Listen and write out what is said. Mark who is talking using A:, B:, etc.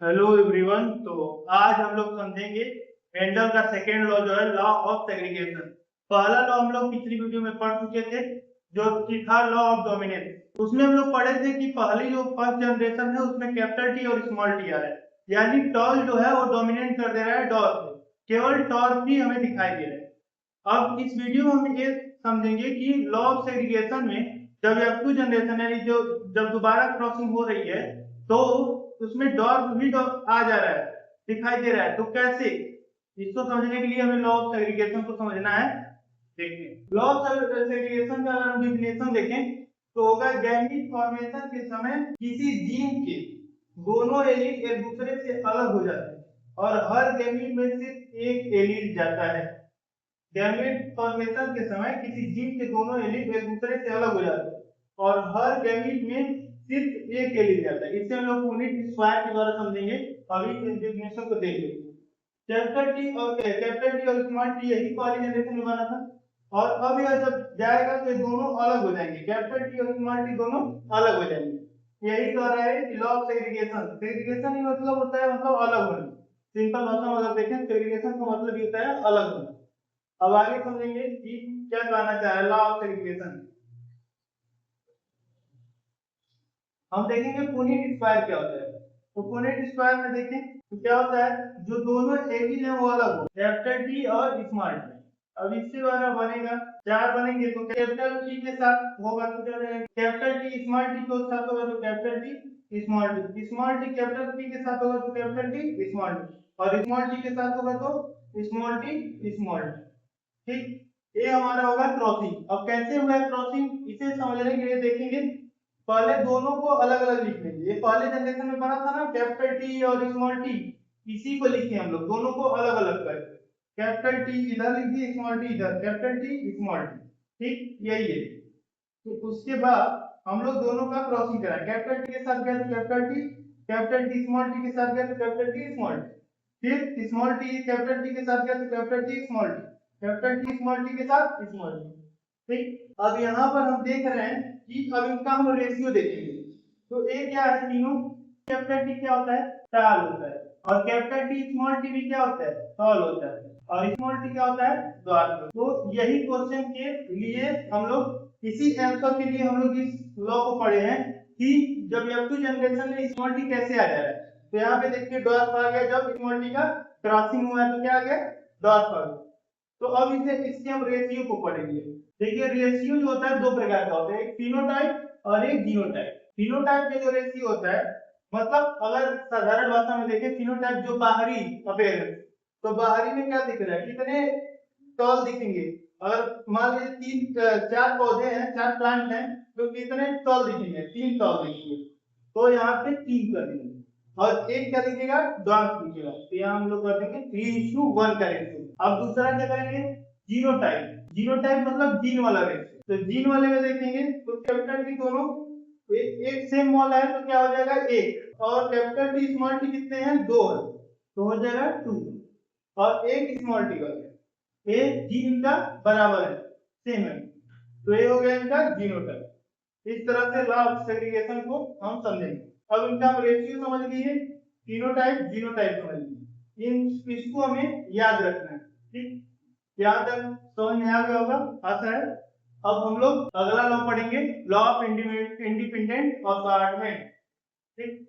A: Hello everyone. तो आज हम लोग समझेंगे मेंडल का सेकेंड लॉ जो है लॉ ऑफ सेग्रीगेशन। पहला लॉ हम लोग पिछली वीडियो में पढ़ चुके थे जो कि था लॉ ऑफ डोमिनेंस। उसमें हम लोग पढ़े थे कि पहली जो फर्स्ट जनरेशन है उसमें कैपिटल टी और स्मॉल टी आ रहा है, यानी टॉल जो है वो डोमिनेट कर दे रहा है डॉर्फ को, केवल टॉर्क ही हमें दिखाई दे रहा है। अब इस वीडियो में हम ये समझेंगे कि लॉ ऑफ सेग्रीगेशन में जब F2 जनरेशन यानी जो जब दोबारा क्रॉसिंग हो रही है तो उसमें डॉर्फ भी आ जा रहा है, दिखाई दे रहा है। तो कैसे, इसको समझने के लिए हमें लॉ ऑफ सेग्रीगेशन को समझना है। देखिए लॉ ऑफ सेग्रीगेशन का अगर हम डेफिनेशन देखें तो होगा गैमीट फॉर्मेशन के समय किसी जीन के दोनों एलील एक दूसरे से अलग हो जाते हैं और हर गैमीट में सिर्फ एक एलील जाता है। गैमीट फॉर्मेशन के समय किसी जीन के दोनों एलील एक दूसरे से अलग हो जाते हैं और हर गैमीट में सिर्फ एक एलील जाता है। इसे हम लोग यूनिट स्क्वायर के द्वारा समझेंगे। अभी इस डेफिनेशन को देख लीजिए। कैपिटल टी और स्मॉल टी यही पहली जनरेशन में बना था और अब यह जब जाएगा तो ये दोनों अलग हो जाएंगे, कैपिटल टी और स्मॉल टी दोनों अलग हो जाएंगे। यही कह रहा है कि लॉ ऑफ सेग्रीगेशन। सेग्रीगेशन ही मतलब होता है मतलब अलग होना। सिंपल भाषा में अगर देखें सेग्रीगेशन का मतलब ये होता है अलग होना। अब आगे समझेंगे कि क्या कहना चाह रहा है लॉ ऑफ सेग्रीगेशन। हम देखेंगे पुनीट स्क्वायर क्या होता है। तो पुनीट स्क्वायर में देखें तो क्या होता है, जो दोनों एलील हैं वो अलग हो, कैपिटल टी और स्मॉल टी। अब इससे द्वारा बनेगा चार बनेंगे तो कैपिटल टी के साथ होगा तो क्या रहेगा, कैपिटल टी स्मॉल टी के साथ होगा तो capital T small T, small T capital T के साथ होगा तो कैपिटल टी स्मॉल टी और स्मॉल टी के साथ होगा तो स्मॉल टी स्मॉल टी। ठीक, ये हमारा होगा क्रॉसिंग। अब कैसे हुआ क्रॉसिंग इसे समझने के लिए देखेंगे, पहले दोनों को अलग अलग लिख लेंगे। ये पहले जनरेशन में बना था ना कैपिटल टी और स्मॉल टी, इसी को लिखे हम लोग दोनों को अलग अलग करके। कैपिटल टी इधर लिख दिए, स्मॉल टी इधर, कैपिटल टी स्मॉल टी। ठीक, यही है। तो उसके बाद हम लोग दोनों का क्रॉसिंग कराएं, कैपिटल टी के साथ गया तो capital T, capital T small T के साथ गया तो कैपिटल टी स्मॉल टी, फिर स्मॉल टी कैपिटल टी के साथ गया तो capital T small T, capital T small T के साथ स्मॉल टी। ठीक, अब यहाँ पर हम देख रहे हैं कि अब इनका हम रेशियो देखेंगे। तो ए क्या है तीनों, कैपिटल टी क्या होता है टाल होता है और कैपिटल टी स्मॉल टी भी क्या होता है टॉल होता है और स्मॉल टी क्या होता है द्वार। तो यही क्वेश्चन के लिए हम लोग इसी आंसर के लिए हम लोग इस लॉ को पढ़े हैं कि जब F2 जनरेशन में स्मॉल टी कैसे आ जा रहा है। तो यहाँ पे देखिए डॉट आ गया, जब स्मॉल टी का क्रॉसिंग हुआ तो क्या आ गया डॉट आ गया। तो अब इसे इसके हम रेशियो को पढ़ेंगे। देखिए रेशियो जो होता है दो प्रकार का होता है, एक फिनोटाइप और एक जीनोटाइप। फिनोटाइप में जो रेशियो होता है मतलब अगर साधारण भाषा में देखें फिनोटाइप जो बाहरी अपीयरेंस, तो बाहरी में क्या दिख रहा है कितने टॉल दिखेंगे। अगर मान लीजिए तीन चार पौधे हैं, चार प्लांट हैं तो कितने टॉल दिखेंगे, तीन टॉल दिखेंगे। तो यहाँ पे तीन कर देंगे और एक क्या दिखेगा डॉट दिखेगा, तो यहाँ हम लोग कर देंगे 3:1 का रेशियो। अब दूसरा क्या करेंगे जीनोटाइप। जीनोटाइप मतलब जीन वाला रेशियो। तो जीन वाले में देखेंगे तो कैपिटल टी दोनों एक सेम मॉल है तो क्या हो जाएगा एक, और कैपिटल टी स्मॉल टी कितने हैं दो है तो हो जाएगा 2 और एक स्मॉल टी का ये जीन का बराबर है सेम है, तो ये हो गया इनका जीनोटाइप। इस तरह से लॉ ऑफ सेग्रीगेशन को हम समझेंगे। अब इनका हम रेशियो समझ लिए, फिनोटाइप जीनोटाइप समझ लिए, इन इसको हमें याद रखना है। ठीक, यहाँ तक समझ में आ गया होगा आशा है। अब हम लोग अगला लॉ पढ़ेंगे लॉ ऑफ इंडिपेंडेंट असॉर्टमेंट। ठीक।